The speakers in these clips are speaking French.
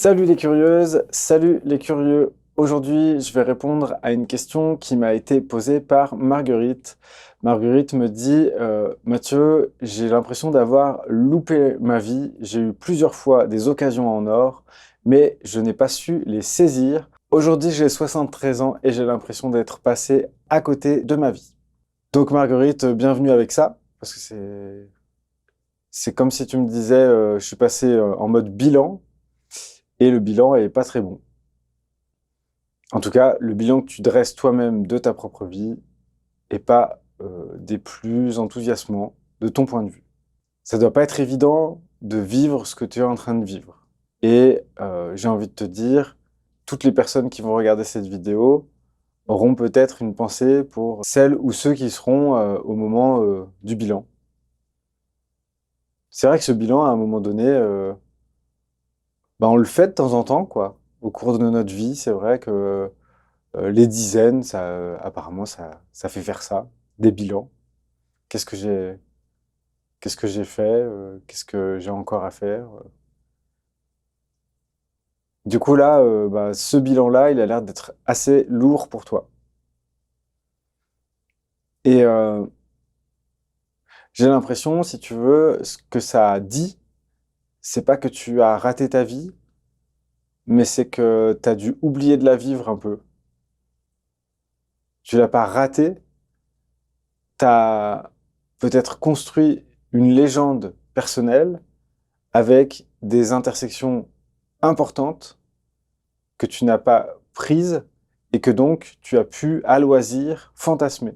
Salut les curieuses, salut les curieux. Aujourd'hui, je vais répondre à une question qui m'a été posée par Marguerite. Marguerite me dit, Mathieu, j'ai l'impression d'avoir loupé ma vie. J'ai eu plusieurs fois des occasions en or, mais je n'ai pas su les saisir. Aujourd'hui, j'ai 73 ans et j'ai l'impression d'être passé à côté de ma vie. Donc Marguerite, bienvenue avec ça, parce que c'est comme si tu me disais, je suis passé en mode bilan. Et le bilan est pas très bon. En tout cas, le bilan que tu dresses toi-même de ta propre vie est pas des plus enthousiasmants de ton point de vue. Ça doit pas être évident de vivre ce que tu es en train de vivre. Et j'ai envie de te dire, toutes les personnes qui vont regarder cette vidéo auront peut-être une pensée pour celles ou ceux qui seront au moment du bilan. C'est vrai que ce bilan, à un moment donné, bah, on le fait de temps en temps, quoi. Au cours de notre vie, c'est vrai que les dizaines, apparemment, ça fait faire ça, des bilans. Qu'est-ce que j'ai, qu'est-ce que j'ai fait, qu'est-ce que j'ai encore à faire. Du coup, là, bah, ce bilan-là, il a l'air d'être assez lourd pour toi. Et j'ai l'impression, si tu veux, ce que ça dit, c'est pas que tu as raté ta vie, mais c'est que tu as dû oublier de la vivre un peu. Tu l'as pas ratée, tu as peut-être construit une légende personnelle avec des intersections importantes que tu n'as pas prises et que donc tu as pu, à loisir, fantasmer.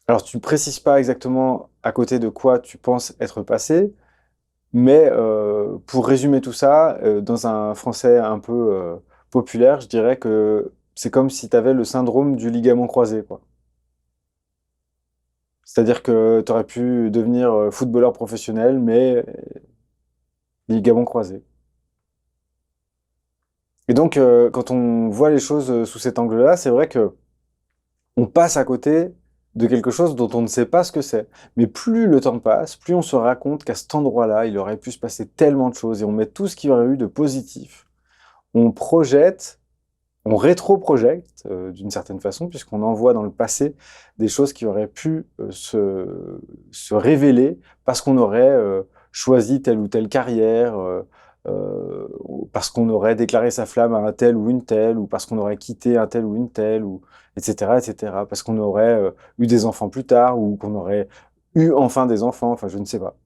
Alors, tu ne précises pas exactement à côté de quoi tu penses être passé, mais pour résumer tout ça, dans un français un peu populaire, je dirais que c'est comme si tu avais le syndrome du ligament croisé, quoi. C'est-à-dire que tu aurais pu devenir footballeur professionnel, mais ligament croisé. Et donc, quand on voit les choses sous cet angle-là, c'est vrai que on passe à côté de quelque chose dont on ne sait pas ce que c'est. Mais plus le temps passe, plus on se raconte qu'à cet endroit-là, il aurait pu se passer tellement de choses et on met tout ce qu'il y aurait eu de positif. On projette, on rétro-projette d'une certaine façon, puisqu'on envoie dans le passé des choses qui auraient pu se révéler parce qu'on aurait choisi telle ou telle carrière, parce qu'on aurait déclaré sa flamme à un tel ou une telle, ou parce qu'on aurait quitté un tel ou une telle, ou etc., etc., parce qu'on aurait eu des enfants plus tard, ou qu'on aurait eu enfin des enfants, enfin je ne sais pas.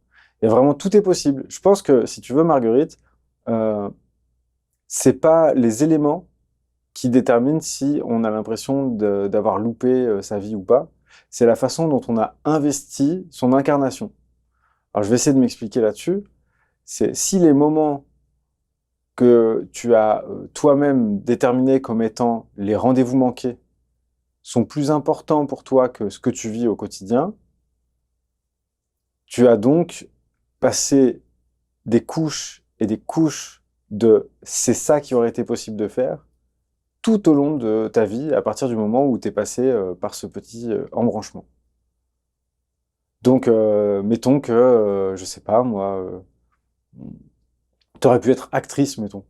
Et vraiment, tout est possible. Je pense que, si tu veux, Marguerite, euh, c'est pas les éléments qui déterminent si on a l'impression d'avoir loupé sa vie ou pas. C'est la façon dont on a investi son incarnation. Alors, je vais essayer de m'expliquer là-dessus. C'est si les moments que tu as toi-même déterminés comme étant les rendez-vous manqués sont plus importants pour toi que ce que tu vis au quotidien, tu as donc passé des couches et des couches de c'est ça qui aurait été possible de faire tout au long de ta vie à partir du moment où tu es passé par ce petit embranchement. Donc, mettons que, je sais pas, moi, tu aurais pu être actrice, mettons.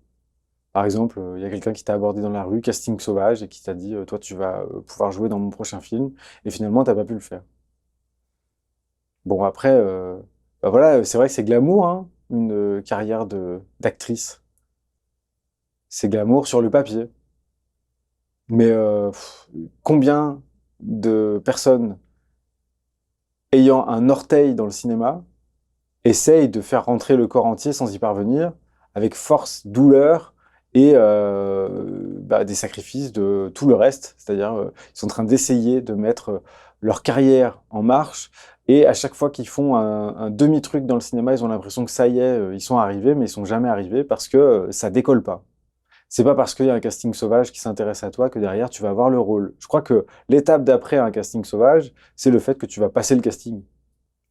Par exemple, il y a quelqu'un qui t'a abordé dans la rue, casting sauvage, et qui t'a dit, toi, tu vas pouvoir jouer dans mon prochain film, et finalement, t'as pas pu le faire. Bon, après, bah voilà, c'est vrai que c'est glamour, hein, une carrière d'actrice. C'est glamour sur le papier. Mais combien de personnes ayant un orteil dans le cinéma essayent de faire rentrer le corps entier sans y parvenir, avec force, douleur et bah, des sacrifices de tout le reste. C'est-à-dire, ils sont en train d'essayer de mettre leur carrière en marche, et à chaque fois qu'ils font un demi-truc dans le cinéma, ils ont l'impression que ça y est, ils sont arrivés, mais ils sont jamais arrivés parce que ça décolle pas. C'est pas parce qu'il y a un casting sauvage qui s'intéresse à toi que derrière tu vas avoir le rôle. Je crois que l'étape d'après un casting sauvage, c'est le fait que tu vas passer le casting.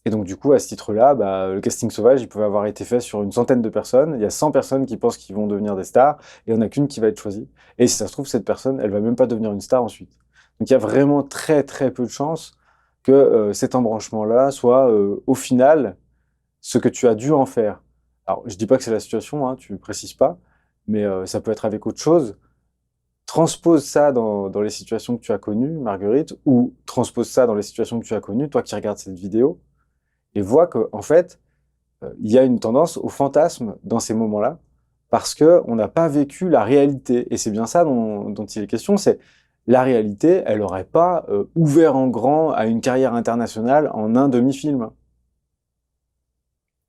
Et donc, du coup, à ce titre-là, bah, le casting sauvage, il peut avoir été fait sur une centaine de personnes. Il y a 100 personnes qui pensent qu'ils vont devenir des stars, et il n'y en a qu'une qui va être choisie. Et si ça se trouve, cette personne, elle va même pas devenir une star ensuite. Donc, il y a vraiment très, très peu de chances que cet embranchement-là soit, au final, ce que tu as dû en faire. Alors, je dis pas que c'est la situation, hein, tu précises pas, mais ça peut être avec autre chose. Transpose ça dans les situations que tu as connues, Marguerite, ou transpose ça dans les situations que tu as connues, toi qui regardes cette vidéo, et vois que, en fait, il y a une tendance au fantasme dans ces moments-là, parce que on n'a pas vécu la réalité. Et c'est bien ça dont il est question, c'est la réalité, elle n'aurait pas ouvert en grand à une carrière internationale en un demi-film.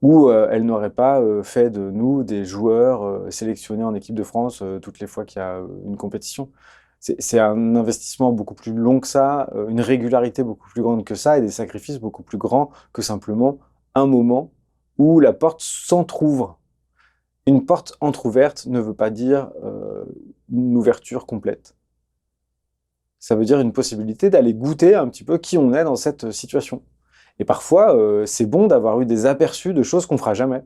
Ou elle n'aurait pas fait de nous des joueurs sélectionnés en équipe de France toutes les fois qu'il y a une compétition. C'est un investissement beaucoup plus long que ça, une régularité beaucoup plus grande que ça, et des sacrifices beaucoup plus grands que simplement un moment où la porte s'entrouvre. Une porte entr'ouverte ne veut pas dire une ouverture complète. Ça veut dire une possibilité d'aller goûter un petit peu qui on est dans cette situation. Et parfois, c'est bon d'avoir eu des aperçus de choses qu'on fera jamais.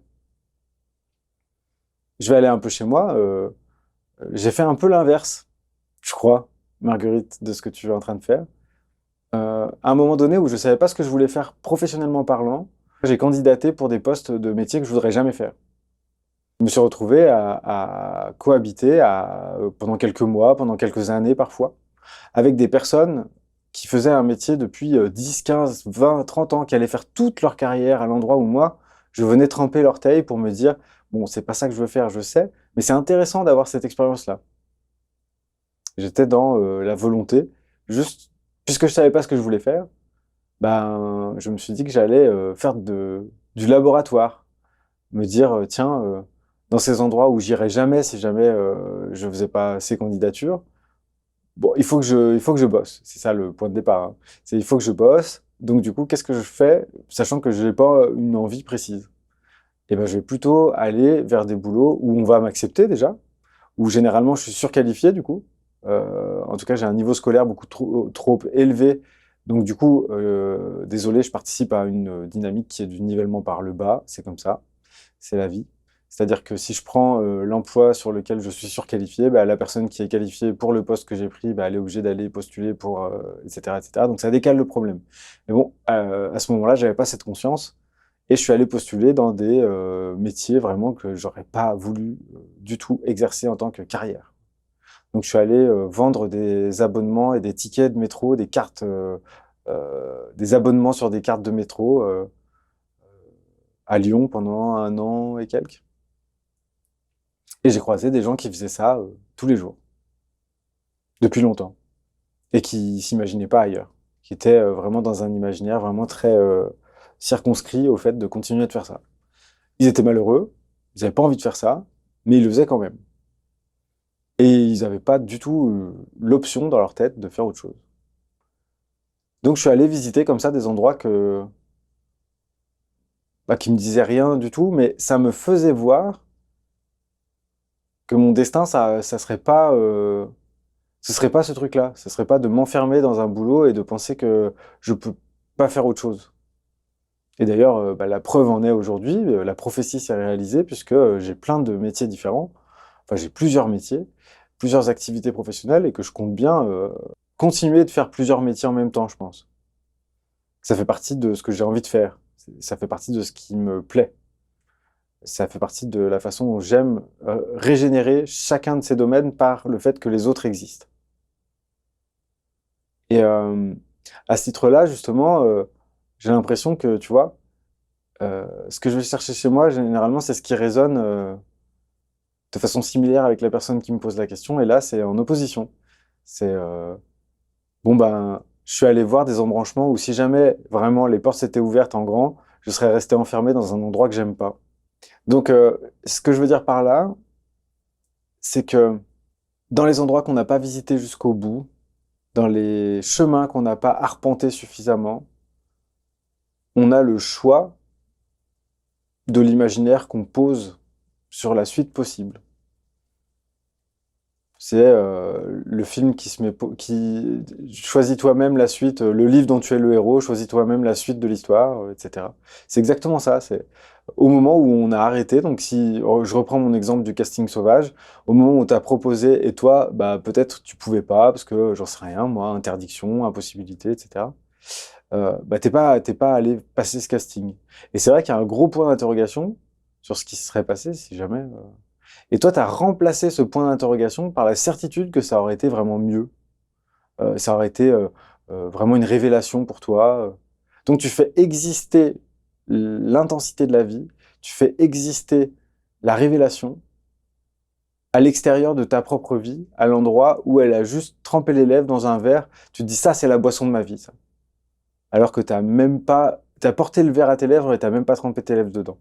Je vais aller un peu chez moi. J'ai fait un peu l'inverse, je crois, Marguerite, de ce que tu es en train de faire. À un moment donné où je savais pas ce que je voulais faire professionnellement parlant, j'ai candidaté pour des postes de métier que je voudrais jamais faire. Je me suis retrouvé à cohabiter pendant quelques mois, pendant quelques années parfois, avec des personnes qui faisaient un métier depuis 10, 15, 20, 30 ans, qui allaient faire toute leur carrière à l'endroit où moi, je venais tremper l'orteil pour me dire, bon, c'est pas ça que je veux faire, je sais, mais c'est intéressant d'avoir cette expérience-là. J'étais dans la volonté, juste, puisque je savais pas ce que je voulais faire, ben, je me suis dit que j'allais faire du laboratoire, me dire, tiens, dans ces endroits où j'irais jamais si jamais je faisais pas ces candidatures, bon, il faut que je bosse. C'est ça le point de départ, hein. C'est il faut que je bosse. Donc du coup, qu'est-ce que je fais, sachant que je n'ai pas une envie précise? Eh ben, je vais plutôt aller vers des boulots où on va m'accepter déjà, où généralement je suis surqualifié du coup. En tout cas, j'ai un niveau scolaire beaucoup trop élevé. Donc du coup, désolé, je participe à une dynamique qui est du nivellement par le bas. C'est comme ça, c'est la vie. C'est-à-dire que si je prends l'emploi sur lequel je suis surqualifié, bah, la personne qui est qualifiée pour le poste que j'ai pris, bah, elle est obligée d'aller postuler pour, etc., etc. Donc ça décale le problème. Mais bon, à ce moment-là, j'avais pas cette conscience et je suis allé postuler dans des métiers vraiment que j'aurais pas voulu du tout exercer en tant que carrière. Donc je suis allé vendre des abonnements et des tickets de métro, des cartes, des abonnements sur des cartes de métro à Lyon pendant un an et quelques. Et j'ai croisé des gens qui faisaient ça tous les jours, depuis longtemps, et qui s'imaginaient pas ailleurs, qui étaient vraiment dans un imaginaire vraiment très circonscrit au fait de continuer de faire ça. Ils étaient malheureux, ils n'avaient pas envie de faire ça, mais ils le faisaient quand même. Et ils n'avaient pas du tout l'option dans leur tête de faire autre chose. Donc je suis allé visiter comme ça des endroits qui me disaient rien du tout, mais ça me faisait voir que mon destin, ça serait pas, ce serait pas ce truc-là. Ce serait pas de m'enfermer dans un boulot et de penser que je peux pas faire autre chose. Et d'ailleurs, la preuve en est aujourd'hui, la prophétie s'est réalisée puisque j'ai plein de métiers différents. Enfin, j'ai plusieurs métiers, plusieurs activités professionnelles et que je compte bien continuer de faire plusieurs métiers en même temps, je pense. Ça fait partie de ce que j'ai envie de faire. Ça fait partie de ce qui me plaît. Ça fait partie de la façon dont j'aime régénérer chacun de ces domaines par le fait que les autres existent. Et à ce titre-là, justement, j'ai l'impression que, tu vois, ce que je vais chercher chez moi, généralement, c'est ce qui résonne de façon similaire avec la personne qui me pose la question. Et là, c'est en opposition. C'est, bon, ben, je suis allé voir des embranchements où si jamais vraiment les portes s'étaient ouvertes en grand, je serais resté enfermé dans un endroit que j'aime pas. Donc, ce que je veux dire par là, c'est que dans les endroits qu'on n'a pas visités jusqu'au bout, dans les chemins qu'on n'a pas arpentés suffisamment, on a le choix de l'imaginaire qu'on pose sur la suite possible. C'est le film qui se met, qui choisit toi-même la suite, le livre dont tu es le héros, choisis toi-même la suite de l'histoire, etc. C'est exactement ça. C'est au moment où on a arrêté. Donc si je reprends mon exemple du casting sauvage, au moment où on t'a proposé et toi, bah peut-être tu pouvais pas parce que j'en sais rien, moi, interdiction, impossibilité, etc. Bah t'es pas allé passer ce casting. Et c'est vrai qu'il y a un gros point d'interrogation sur ce qui se serait passé si jamais. Et toi, tu as remplacé ce point d'interrogation par la certitude que ça aurait été vraiment mieux. Ça aurait été vraiment une révélation pour toi. Donc tu fais exister l'intensité de la vie, tu fais exister la révélation à l'extérieur de ta propre vie, à l'endroit où elle a juste trempé les lèvres dans un verre. Tu te dis ça, c'est la boisson de ma vie, ça. Alors que t'as même pas, t'as porté le verre à tes lèvres et t'as même pas trempé tes lèvres dedans.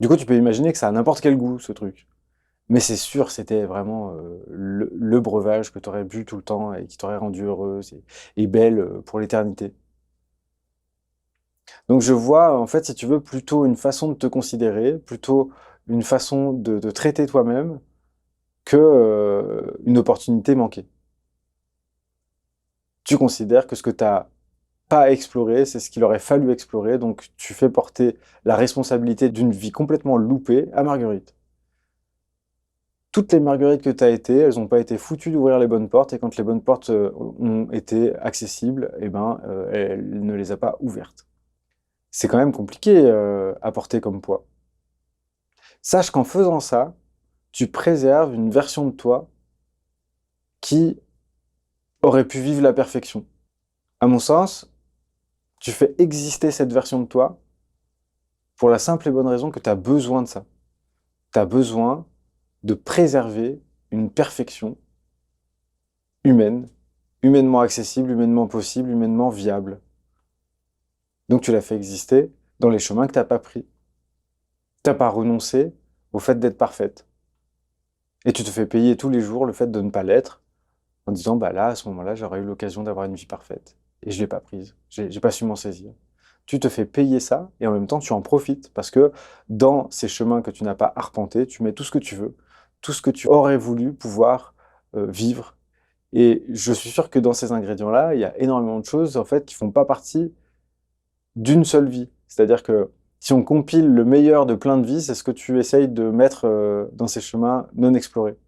Du coup, tu peux imaginer que ça a n'importe quel goût, ce truc. Mais c'est sûr, c'était vraiment le breuvage que tu aurais bu tout le temps et qui t'aurait rendu heureuse et belle pour l'éternité. Donc je vois, en fait, si tu veux, plutôt une façon de te considérer, plutôt une façon de te traiter toi-même que une opportunité manquée. Tu considères que ce que tu n'as pas exploré, c'est ce qu'il aurait fallu explorer, donc tu fais porter la responsabilité d'une vie complètement loupée à Marguerite. Toutes les marguerites que tu as été, elles n'ont pas été foutues d'ouvrir les bonnes portes, et quand les bonnes portes ont été accessibles, eh ben, elle ne les a pas ouvertes. C'est quand même compliqué à porter comme poids. Sache qu'en faisant ça, tu préserves une version de toi qui aurait pu vivre la perfection. À mon sens, tu fais exister cette version de toi pour la simple et bonne raison que tu as besoin de ça. Tu as besoin de préserver une perfection humaine, humainement accessible, humainement possible, humainement viable. Donc tu l'as fait exister dans les chemins que tu n'as pas pris. Tu n'as pas renoncé au fait d'être parfaite. Et tu te fais payer tous les jours le fait de ne pas l'être, en disant, bah là, à ce moment-là, j'aurais eu l'occasion d'avoir une vie parfaite. Et je l'ai pas prise. J'ai pas su m'en saisir. Tu te fais payer ça, et en même temps, tu en profites, parce que dans ces chemins que tu n'as pas arpentés, tu mets tout ce que tu veux, tout ce que tu aurais voulu pouvoir vivre. Et je suis sûr que dans ces ingrédients-là, il y a énormément de choses, en fait, qui font pas partie d'une seule vie. C'est-à-dire que si on compile le meilleur de plein de vies, c'est ce que tu essayes de mettre dans ces chemins non explorés.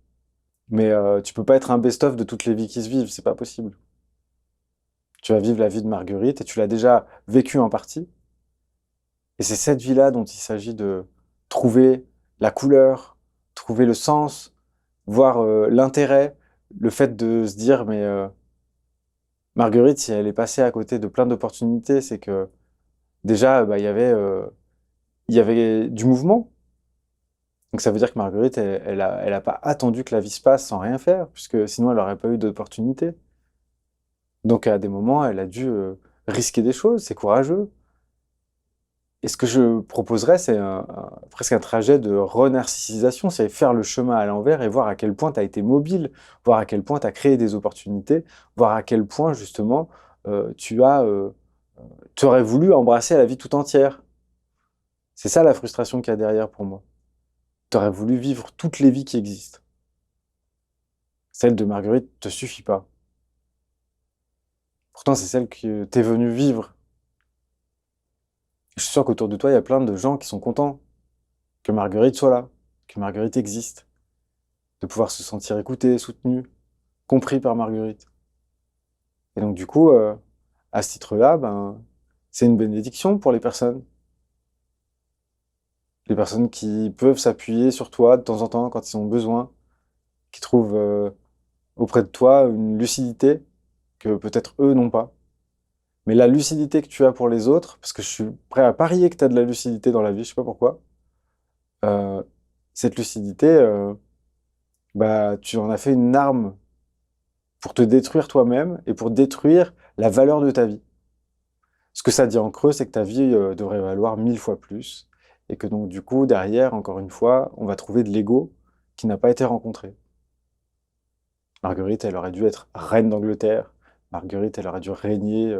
Mais tu peux pas être un best-of de toutes les vies qui se vivent, c'est pas possible. Tu vas vivre la vie de Marguerite et tu l'as déjà vécue en partie. Et c'est cette vie-là dont il s'agit de trouver la couleur, trouver le sens, voir l'intérêt, le fait de se dire, mais Marguerite, si elle est passée à côté de plein d'opportunités, c'est que déjà, bah, il y avait du mouvement. Donc ça veut dire que Marguerite, elle a pas attendu que la vie se passe sans rien faire, puisque sinon elle n'aurait pas eu d'opportunité. Donc à des moments, elle a dû risquer des choses, c'est courageux. Et ce que je proposerais, c'est presque un trajet de renarcissisation, c'est faire le chemin à l'envers et voir à quel point tu as été mobile, voir à quel point tu as créé des opportunités, voir à quel point justement tu aurais voulu embrasser la vie tout entière. C'est ça la frustration qu'il y a derrière pour moi. Tu aurais voulu vivre toutes les vies qui existent. Celle de Marguerite te suffit pas. Pourtant, c'est celle que t'es venu vivre. Je suis sûr qu'autour de toi, il y a plein de gens qui sont contents que Marguerite soit là, que Marguerite existe, de pouvoir se sentir écouté, soutenu, compris par Marguerite. Et donc, du coup, à ce titre-là, ben, c'est une bénédiction pour les personnes. Les personnes qui peuvent s'appuyer sur toi de temps en temps quand ils ont besoin, qui trouvent auprès de toi une lucidité que peut-être eux n'ont pas. Mais la lucidité que tu as pour les autres, parce que je suis prêt à parier que tu as de la lucidité dans la vie, je sais pas pourquoi, euh, cette lucidité, bah, tu en as fait une arme pour te détruire toi-même et pour détruire la valeur de ta vie. Ce que ça dit en creux, c'est que ta vie devrait valoir 1000 fois plus. Et que donc, du coup, derrière, encore une fois, on va trouver de l'ego qui n'a pas été rencontré. Marguerite, elle aurait dû être reine d'Angleterre. Marguerite, elle aurait dû régner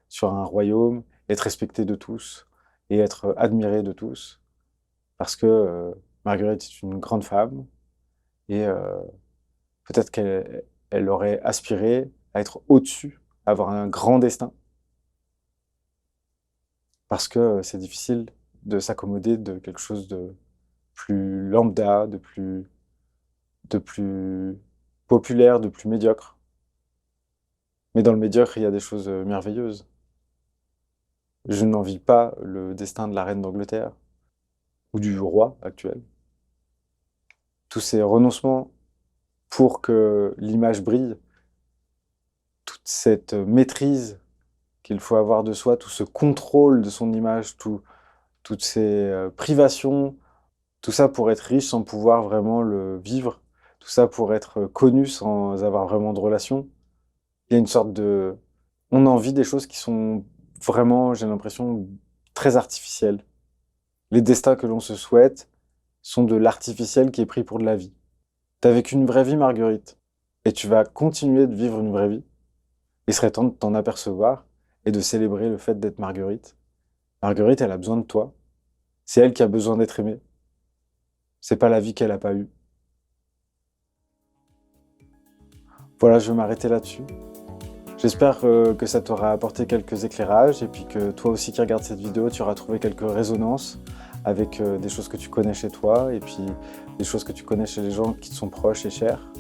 sur un royaume, être respectée de tous et être admirée de tous. Parce que Marguerite est une grande femme et peut-être qu'elle aurait aspiré à être au-dessus, à avoir un grand destin. Parce que c'est difficile de s'accommoder de quelque chose de plus lambda, de plus populaire, de plus médiocre. Mais dans le médiocre, il y a des choses merveilleuses. Je n'envie pas le destin de la reine d'Angleterre. ou du roi actuel. Tous ces renoncements pour que l'image brille, toute cette maîtrise qu'il faut avoir de soi, tout ce contrôle de son image, toutes ces privations, tout ça pour être riche sans pouvoir vraiment le vivre, tout ça pour être connu sans avoir vraiment de relation. Il y a une sorte de... On en vit des choses qui sont vraiment, j'ai l'impression, très artificielles. Les destins que l'on se souhaite sont de l'artificiel qui est pris pour de la vie. T'as vécu une vraie vie, Marguerite, et tu vas continuer de vivre une vraie vie. Il serait temps de t'en apercevoir et de célébrer le fait d'être Marguerite. Marguerite, elle a besoin de toi. C'est elle qui a besoin d'être aimée. C'est pas la vie qu'elle a pas eue. Voilà, je vais m'arrêter là-dessus. J'espère que ça t'aura apporté quelques éclairages et puis que toi aussi qui regardes cette vidéo, tu auras trouvé quelques résonances avec des choses que tu connais chez toi et puis des choses que tu connais chez les gens qui te sont proches et chers.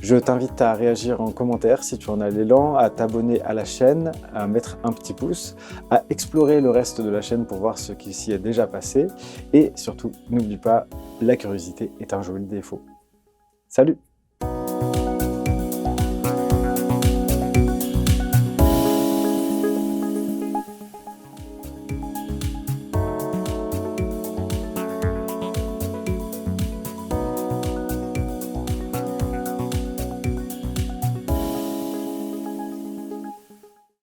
Je t'invite à réagir en commentaire si tu en as l'élan, à t'abonner à la chaîne, à mettre un petit pouce, à explorer le reste de la chaîne pour voir ce qui s'y est déjà passé et surtout, n'oublie pas, la curiosité est un joli défaut. Salut!